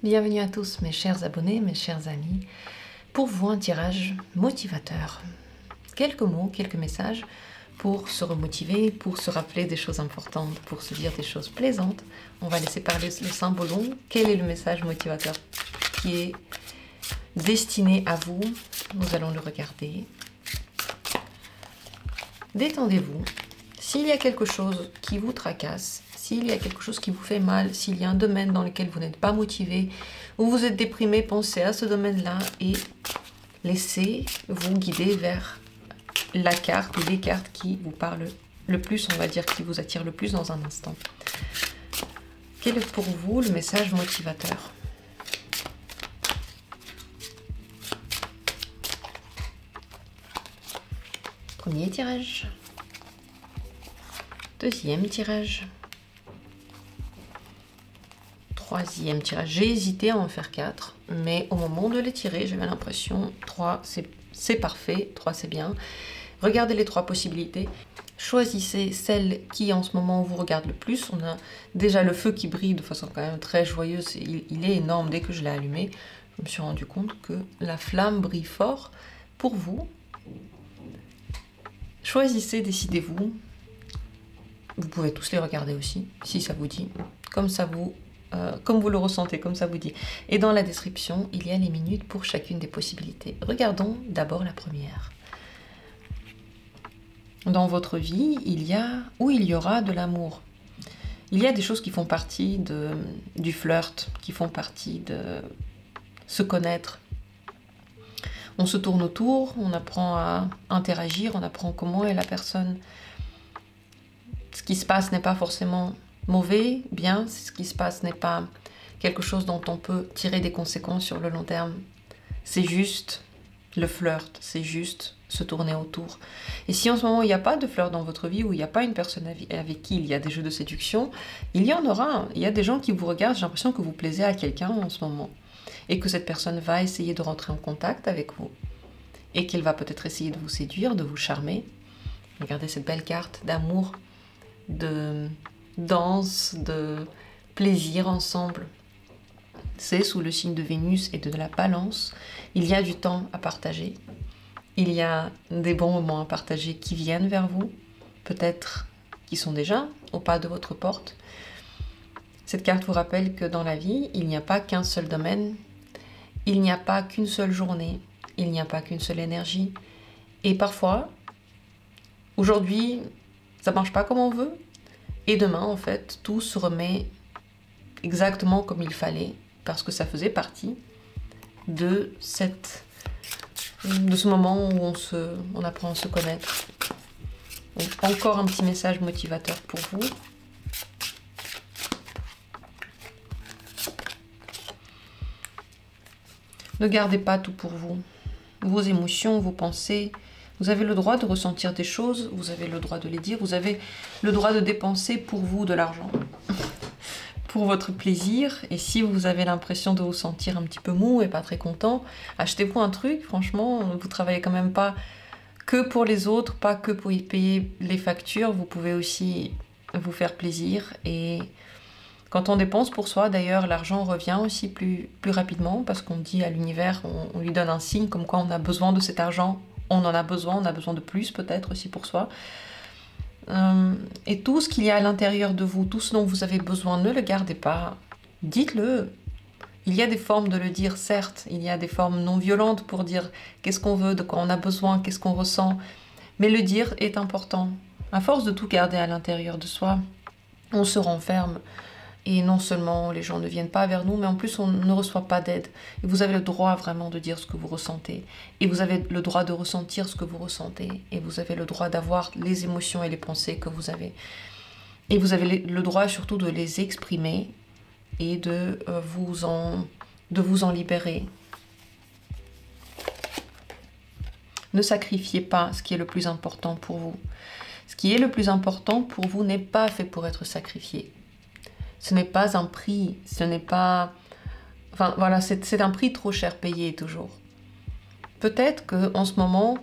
Bienvenue à tous mes chers abonnés, mes chers amis. Pour vous, un tirage motivateur. Quelques mots, quelques messages pour se remotiver, pour se rappeler des choses importantes, pour se dire des choses plaisantes. On va laisser parler le symbolon. Quel est le message motivateur qui est destiné à vous? Nous allons le regarder. Détendez-vous. S'il y a quelque chose qui vous tracasse, s'il y a quelque chose qui vous fait mal, s'il y a un domaine dans lequel vous n'êtes pas motivé, ou vous êtes déprimé, pensez à ce domaine-là et laissez-vous guider vers la carte ou les cartes qui vous parlent le plus, on va dire, qui vous attirent le plus dans un instant. Quel est pour vous le message motivateur? Premier tirage. Deuxième tirage. Troisième tirage. J'ai hésité à en faire 4, mais au moment de les tirer, j'avais l'impression 3 c'est parfait, 3 c'est bien. Regardez les 3 possibilités. Choisissez celle qui en ce moment vous regarde le plus. On a déjà le feu qui brille de façon quand même très joyeuse. Il est énorme dès que je l'ai allumé. Je me suis rendu compte que la flamme brille fort pour vous. Choisissez, décidez-vous. Vous pouvez tous les regarder aussi, si ça vous dit, comme vous le ressentez, comme ça vous dit. Et dans la description, il y a les minutes pour chacune des possibilités. Regardons d'abord la première. Dans votre vie, il y aura de l'amour. Il y a des choses qui font partie du flirt, qui font partie de se connaître. On se tourne autour, on apprend à interagir, on apprend comment est la personne. Ce qui se passe n'est pas forcément mauvais, bien, ce qui se passe n'est pas quelque chose dont on peut tirer des conséquences sur le long terme. C'est juste le flirt, c'est juste se tourner autour. Et si en ce moment il n'y a pas de flirt dans votre vie, ou il n'y a pas une personne avec qui il y a des jeux de séduction, il y en aura. Il y a des gens qui vous regardent, j'ai l'impression que vous plaisez à quelqu'un en ce moment. Et que cette personne va essayer de rentrer en contact avec vous. Et qu'elle va peut-être essayer de vous séduire, de vous charmer. Regardez cette belle carte d'amour, de danse, de plaisir ensemble. C'est sous le signe de Vénus et de la Balance. Il y a du temps à partager. Il y a des bons moments à partager qui viennent vers vous. Peut-être qui sont déjà au pas de votre porte. Cette carte vous rappelle que dans la vie, il n'y a pas qu'un seul domaine. Il n'y a pas qu'une seule journée. Il n'y a pas qu'une seule énergie. Et parfois, aujourd'hui, ça ne marche pas comme on veut. Et demain, en fait, tout se remet exactement comme il fallait, parce que ça faisait partie de ce moment où on apprend à se connaître. Donc, encore un petit message motivateur pour vous. Ne gardez pas tout pour vous. Vos émotions, vos pensées. Vous avez le droit de ressentir des choses, vous avez le droit de les dire, vous avez le droit de dépenser pour vous de l'argent, pour votre plaisir. Et si vous avez l'impression de vous sentir un petit peu mou et pas très content, achetez-vous un truc, franchement, vous travaillez quand même pas que pour les autres, pas que pour y payer les factures, vous pouvez aussi vous faire plaisir. Et quand on dépense pour soi, d'ailleurs, l'argent revient aussi plus rapidement, parce qu'on dit à l'univers, on lui donne un signe comme quoi on a besoin de cet argent. On en a besoin, on a besoin de plus peut-être aussi pour soi. Et tout ce qu'il y a à l'intérieur de vous, tout ce dont vous avez besoin, ne le gardez pas. Dites-le. Il y a des formes de le dire, certes. Il y a des formes non violentes pour dire qu'est-ce qu'on veut, de quoi on a besoin, qu'est-ce qu'on ressent. Mais le dire est important. À force de tout garder à l'intérieur de soi, on se renferme. Et non seulement les gens ne viennent pas vers nous, mais en plus on ne reçoit pas d'aide. Et vous avez le droit vraiment de dire ce que vous ressentez. Et vous avez le droit de ressentir ce que vous ressentez. Et vous avez le droit d'avoir les émotions et les pensées que vous avez. Et vous avez le droit surtout de les exprimer et de vous en libérer. Ne sacrifiez pas ce qui est le plus important pour vous. Ce qui est le plus important pour vous n'est pas fait pour être sacrifié. Ce n'est pas un prix, ce n'est pas... Enfin voilà, c'est un prix trop cher payé toujours. Peut-être qu'en ce moment,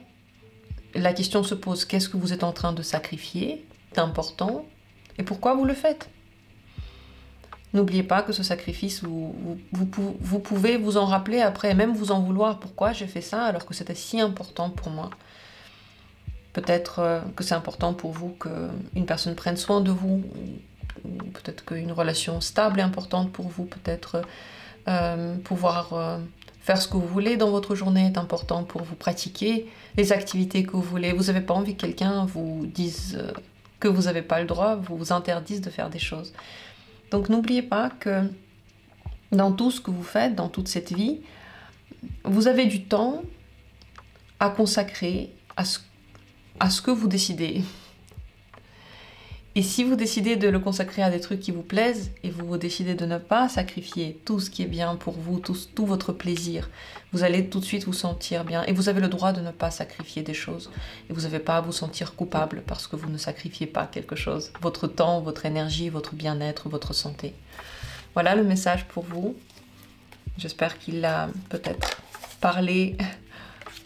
la question se pose, qu'est-ce que vous êtes en train de sacrifier d'important et pourquoi vous le faites? N'oubliez pas que ce sacrifice, vous pouvez vous en rappeler après, et même vous en vouloir. Pourquoi j'ai fait ça alors que c'était si important pour moi? Peut-être que c'est important pour vous qu'une personne prenne soin de vous, ou peut-être qu'une relation stable est importante pour vous, peut-être pouvoir faire ce que vous voulez dans votre journée est important pour vous, pratiquer les activités que vous voulez. Vous n'avez pas envie que quelqu'un vous dise que vous n'avez pas le droit, vous interdise de faire des choses. Donc n'oubliez pas que dans tout ce que vous faites, dans toute cette vie, vous avez du temps à consacrer à ce que vous décidez. Et si vous décidez de le consacrer à des trucs qui vous plaisent, et vous décidez de ne pas sacrifier tout ce qui est bien pour vous, tout votre plaisir, vous allez tout de suite vous sentir bien. Et vous avez le droit de ne pas sacrifier des choses. Et vous n'avez pas à vous sentir coupable parce que vous ne sacrifiez pas quelque chose. Votre temps, votre énergie, votre bien-être, votre santé. Voilà le message pour vous. J'espère qu'il a peut-être parlé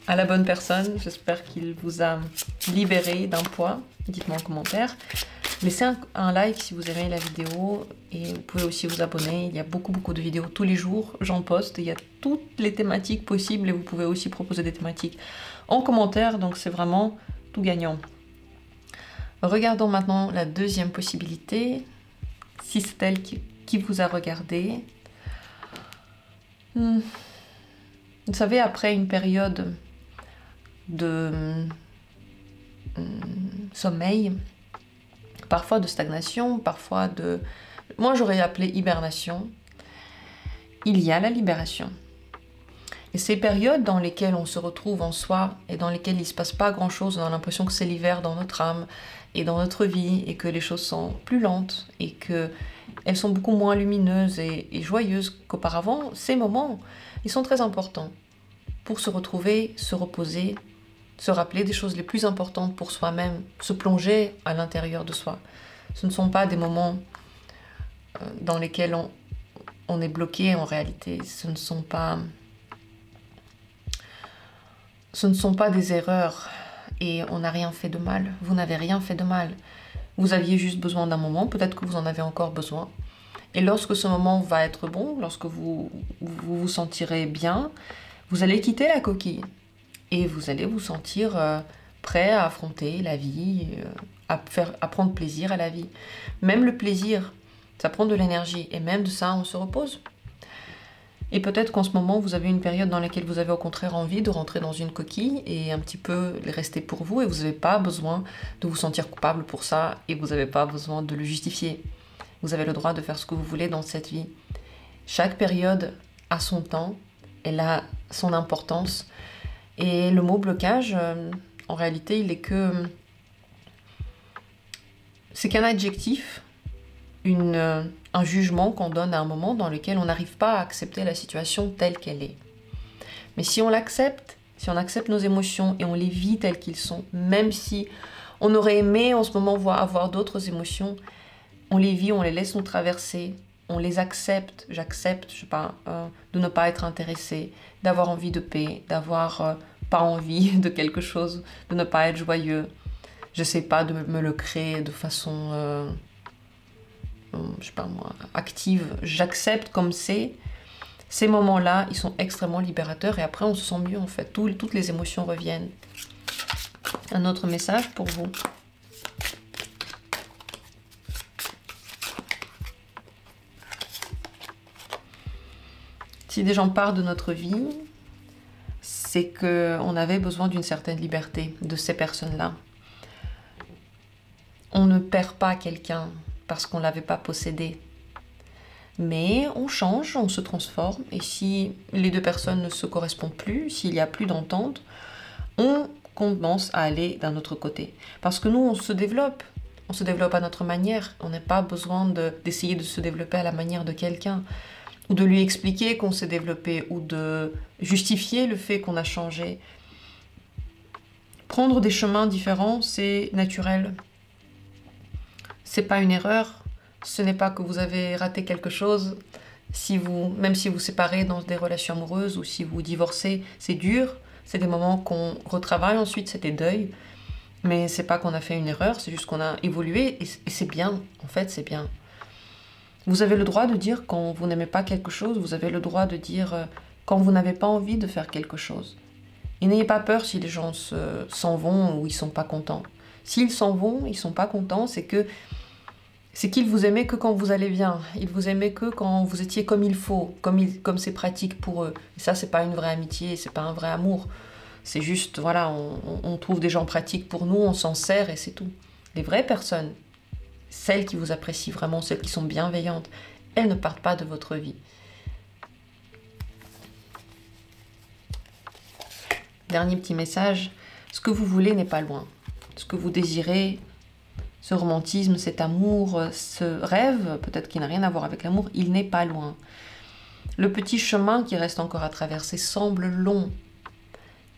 à la bonne personne. J'espère qu'il vous a libéré d'un poids. Dites-moi en commentaire. Laissez un like si vous aimez la vidéo et vous pouvez aussi vous abonner. Il y a beaucoup de vidéos tous les jours. J'en poste. Il y a toutes les thématiques possibles et vous pouvez aussi proposer des thématiques en commentaire. Donc c'est vraiment tout gagnant. Regardons maintenant la deuxième possibilité. Si c'est elle qui vous a regardé. Vous savez, après une période de sommeil, parfois de stagnation, parfois de... Moi, j'aurais appelé hibernation. Il y a la libération. Et ces périodes dans lesquelles on se retrouve en soi et dans lesquelles il ne se passe pas grand-chose, on a l'impression que c'est l'hiver dans notre âme et dans notre vie et que les choses sont plus lentes et qu'elles sont beaucoup moins lumineuses et joyeuses qu'auparavant, ces moments, ils sont très importants pour se retrouver, se reposer, se rappeler des choses les plus importantes pour soi-même, se plonger à l'intérieur de soi. Ce ne sont pas des moments dans lesquels on est bloqué en réalité. Ce ne sont pas des erreurs et on n'a rien fait de mal. Vous n'avez rien fait de mal. Vous aviez juste besoin d'un moment, peut-être que vous en avez encore besoin. Et lorsque ce moment va être bon, lorsque vous vous sentirez bien, vous allez quitter la coquille. Et vous allez vous sentir prêt à affronter la vie, à prendre plaisir à la vie. Même le plaisir, ça prend de l'énergie. Et même de ça, on se repose. Et peut-être qu'en ce moment, vous avez une période dans laquelle vous avez au contraire envie de rentrer dans une coquille et un petit peu rester pour vous. Et vous n'avez pas besoin de vous sentir coupable pour ça. Et vous n'avez pas besoin de le justifier. Vous avez le droit de faire ce que vous voulez dans cette vie. Chaque période a son temps. Elle a son importance. Et le mot blocage, en réalité, il est que... C'est qu'un adjectif, un jugement qu'on donne à un moment dans lequel on n'arrive pas à accepter la situation telle qu'elle est. Mais si on l'accepte, si on accepte nos émotions et on les vit telles qu'ils sont, même si on aurait aimé en ce moment avoir d'autres émotions, on les vit, on les laisse nous traverser, on les accepte, j'accepte, je sais pas, de ne pas être intéressé, d'avoir envie de paix, d'avoir pas envie de quelque chose, de ne pas être joyeux. J'essaie pas de me le créer de façon, je sais pas moi, active. J'accepte comme c'est. Ces moments-là, ils sont extrêmement libérateurs et après on se sent mieux en fait. Toutes les émotions reviennent. Un autre message pour vous. Si des gens partent de notre vie, c'est qu'on avait besoin d'une certaine liberté de ces personnes-là. On ne perd pas quelqu'un parce qu'on ne l'avait pas possédé. Mais on change, on se transforme. Et si les deux personnes ne se correspondent plus, s'il n'y a plus d'entente, on commence à aller d'un autre côté. Parce que nous, on se développe. On se développe à notre manière. On n'a pas besoin d'essayer de se développer à la manière de quelqu'un. Ou de lui expliquer qu'on s'est développé, ou de justifier le fait qu'on a changé. Prendre des chemins différents, c'est naturel. C'est pas une erreur. Ce n'est pas que vous avez raté quelque chose. Même si vous séparez dans des relations amoureuses ou si vous divorcez, c'est dur. C'est des moments qu'on retravaille ensuite, c'est des deuils. Mais c'est pas qu'on a fait une erreur, c'est juste qu'on a évolué et c'est bien. En fait, c'est bien. Vous avez le droit de dire quand vous n'aimez pas quelque chose, vous avez le droit de dire quand vous n'avez pas envie de faire quelque chose. Et n'ayez pas peur si les gens s'en vont ou ils sont pas contents. S'ils s'en vont, ils sont pas contents, c'est qu'ils vous aimaient que quand vous allez bien. Ils vous aimaient que quand vous étiez comme il faut, comme c'est pratique pour eux. Et ça, c'est pas une vraie amitié, c'est pas un vrai amour. C'est juste, voilà, on trouve des gens pratiques pour nous, on s'en sert et c'est tout. Les vraies personnes, celles qui vous apprécient vraiment, celles qui sont bienveillantes, elles ne partent pas de votre vie. Dernier petit message, ce que vous voulez n'est pas loin. Ce que vous désirez, ce romantisme, cet amour, ce rêve, peut-être qu'il n'a rien à voir avec l'amour, il n'est pas loin. Le petit chemin qui reste encore à traverser semble long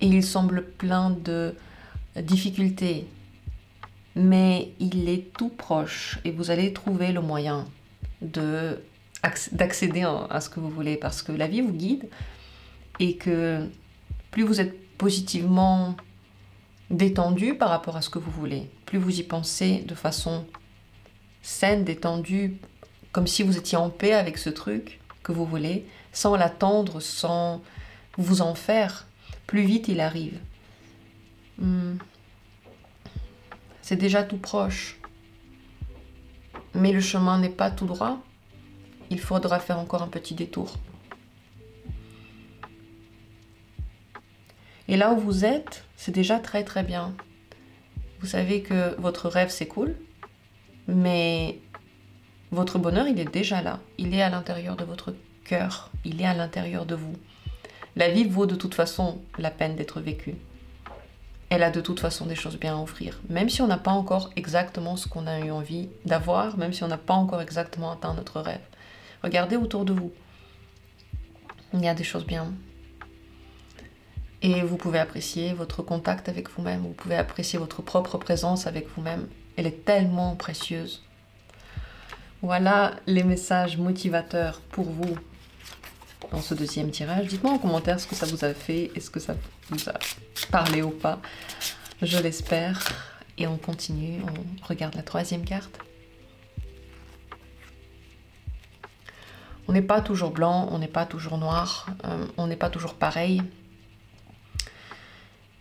et il semble plein de difficultés, mais il est tout proche et vous allez trouver le moyen d'accéder à ce que vous voulez parce que la vie vous guide et que plus vous êtes positivement détendu par rapport à ce que vous voulez, plus vous y pensez de façon saine, détendue, comme si vous étiez en paix avec ce truc que vous voulez, sans l'attendre, sans vous en faire, plus vite il arrive. C'est déjà tout proche. Mais le chemin n'est pas tout droit. Il faudra faire encore un petit détour. Et là où vous êtes, c'est déjà très très bien. Vous savez que votre rêve c'est cool, mais votre bonheur il est déjà là. Il est à l'intérieur de votre cœur. Il est à l'intérieur de vous. La vie vaut de toute façon la peine d'être vécue. Elle a de toute façon des choses bien à offrir. Même si on n'a pas encore exactement ce qu'on a eu envie d'avoir, même si on n'a pas encore exactement atteint notre rêve. Regardez autour de vous. Il y a des choses bien. Et vous pouvez apprécier votre contact avec vous-même. Vous pouvez apprécier votre propre présence avec vous-même. Elle est tellement précieuse. Voilà les messages motivateurs pour vous dans ce deuxième tirage. Dites-moi en commentaire ce que ça vous a fait. Est-ce que ça vous a parlé ou pas? Je l'espère. Et on continue. On regarde la troisième carte. On n'est pas toujours blanc, on n'est pas toujours noir, on n'est pas toujours pareil.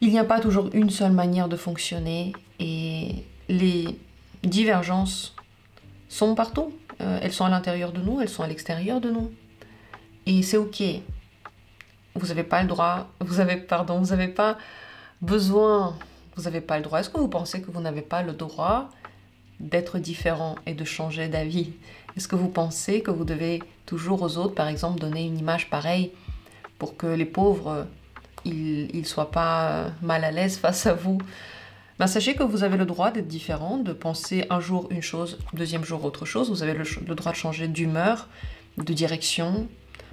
Il n'y a pas toujours une seule manière de fonctionner et les divergences sont partout. Elles sont à l'intérieur de nous, elles sont à l'extérieur de nous. Et c'est ok. Vous n'avez pas le droit, vous n'avez pas besoin, vous n'avez pas le droit. Est-ce que vous pensez que vous n'avez pas le droit d'être différent et de changer d'avis? Est-ce que vous pensez que vous devez toujours aux autres, par exemple, donner une image pareille pour que les pauvres, ils soient pas mal à l'aise face à vous? Ben, sachez que vous avez le droit d'être différent, de penser un jour une chose, deuxième jour autre chose. Vous avez le droit de changer d'humeur, de direction,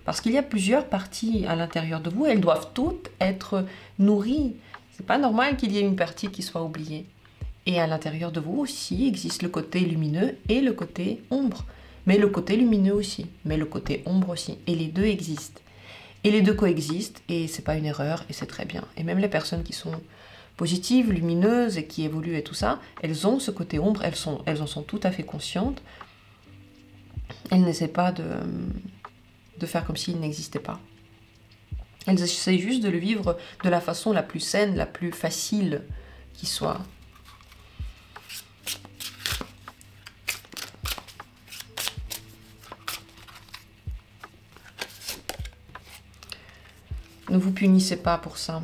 parce qu'il y a plusieurs parties à l'intérieur de vous. Elles doivent toutes être nourries. C'est pas normal qu'il y ait une partie qui soit oubliée. Et à l'intérieur de vous aussi existe le côté lumineux et le côté ombre. Mais le côté lumineux aussi, mais le côté ombre aussi. Et les deux existent. Et les deux coexistent, et c'est pas une erreur, et c'est très bien. Et même les personnes qui sont positives, lumineuses, et qui évoluent et tout ça, elles ont ce côté ombre, elles en sont tout à fait conscientes. Elles n'essaient pas de faire comme s'il n'existait pas. Elles essaient juste de le vivre de la façon la plus saine, la plus facile qui soit. Ne vous punissez pas pour ça.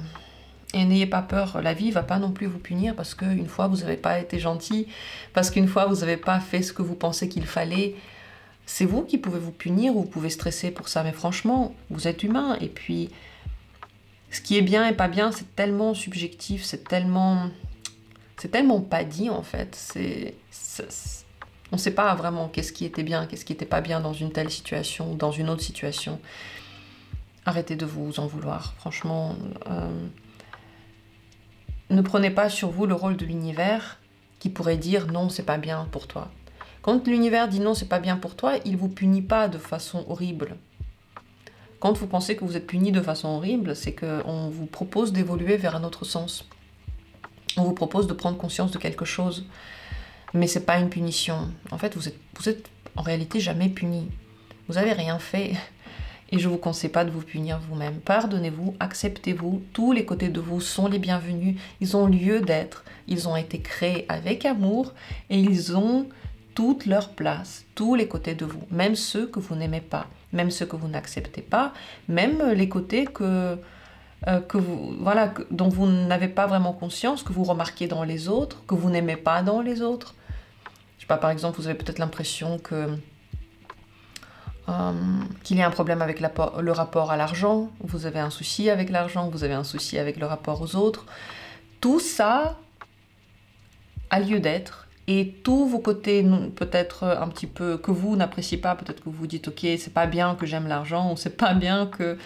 Et n'ayez pas peur, la vie ne va pas non plus vous punir parce qu'une fois vous n'avez pas été gentil, parce qu'une fois vous n'avez pas fait ce que vous pensez qu'il fallait. C'est vous qui pouvez vous punir ou vous pouvez stresser pour ça. Mais franchement, vous êtes humain. Et puis, ce qui est bien et pas bien, c'est tellement subjectif, c'est tellement pas dit en fait. On ne sait pas vraiment qu'est-ce qui était bien, qu'est-ce qui n'était pas bien dans une telle situation ou dans une autre situation. Arrêtez de vous en vouloir. Franchement, ne prenez pas sur vous le rôle de l'univers qui pourrait dire non, c'est pas bien pour toi. Quand l'univers dit non, c'est pas bien pour toi, il vous punit pas de façon horrible. Quand vous pensez que vous êtes puni de façon horrible, c'est qu'on vous propose d'évoluer vers un autre sens. On vous propose de prendre conscience de quelque chose. Mais c'est pas une punition. En fait, vous en réalité jamais puni. Vous n'avez rien fait. Et je ne vous conseille pas de vous punir vous-même. Pardonnez-vous, acceptez-vous. Tous les côtés de vous sont les bienvenus. Ils ont lieu d'être. Ils ont été créés avec amour et ils ont toute leur place. Tous les côtés de vous, même ceux que vous n'aimez pas, même ceux que vous n'acceptez pas, même les côtés dont vous n'avez pas vraiment conscience, que vous remarquez dans les autres, que vous n'aimez pas dans les autres. Je sais pas, par exemple, vous avez peut-être l'impression qu'il y a un problème avec le rapport à l'argent, vous avez un souci avec l'argent, vous avez un souci avec le rapport aux autres. Tout ça a lieu d'être et tous vos côtés peut-être un petit peu que vous n'appréciez pas, peut-être que vous vous dites ok, c'est pas bien que j'aime l'argent ou c'est pas bien que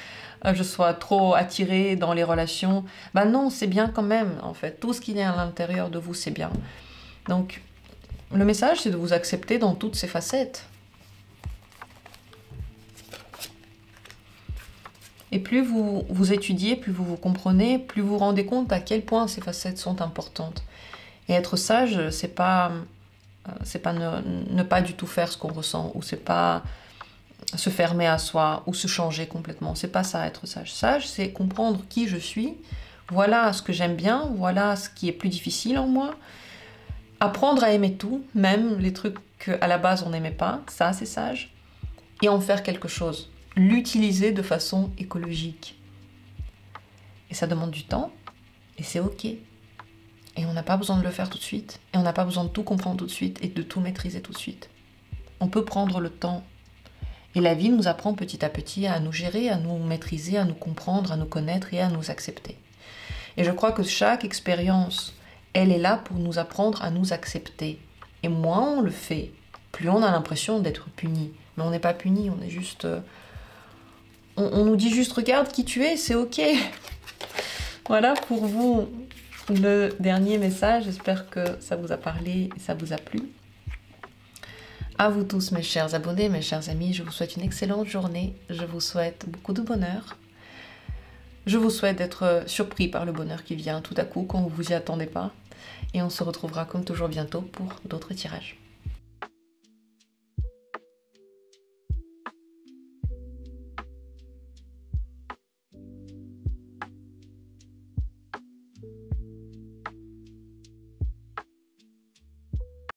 je sois trop attirée dans les relations. Ben non, c'est bien quand même en fait. Tout ce qu'il y a à l'intérieur de vous, c'est bien. Donc le message, c'est de vous accepter dans toutes ces facettes. Et plus vous étudiez, plus vous vous comprenez, plus vous vous rendez compte à quel point ces facettes sont importantes. Et être sage, c'est pas ne pas du tout faire ce qu'on ressent, ou c'est pas se fermer à soi, ou se changer complètement. C'est pas ça, être sage. Sage, c'est comprendre qui je suis, voilà ce que j'aime bien, voilà ce qui est plus difficile en moi. Apprendre à aimer tout, même les trucs qu'à la base on n'aimait pas, ça c'est sage. Et en faire quelque chose. L'utiliser de façon écologique. Et ça demande du temps, et c'est ok. Et on n'a pas besoin de le faire tout de suite, et on n'a pas besoin de tout comprendre tout de suite, et de tout maîtriser tout de suite. On peut prendre le temps. Et la vie nous apprend petit à petit à nous gérer, à nous maîtriser, à nous comprendre, à nous connaître et à nous accepter. Et je crois que chaque expérience, elle est là pour nous apprendre à nous accepter. Et moins on le fait, plus on a l'impression d'être puni. Mais on n'est pas puni, on est juste... On nous dit juste, regarde qui tu es, c'est ok. Voilà pour vous le dernier message. J'espère que ça vous a parlé et ça vous a plu. À vous tous, mes chers abonnés, mes chers amis, je vous souhaite une excellente journée. Je vous souhaite beaucoup de bonheur. Je vous souhaite d'être surpris par le bonheur qui vient tout à coup quand vous vous y attendez pas. Et on se retrouvera comme toujours bientôt pour d'autres tirages.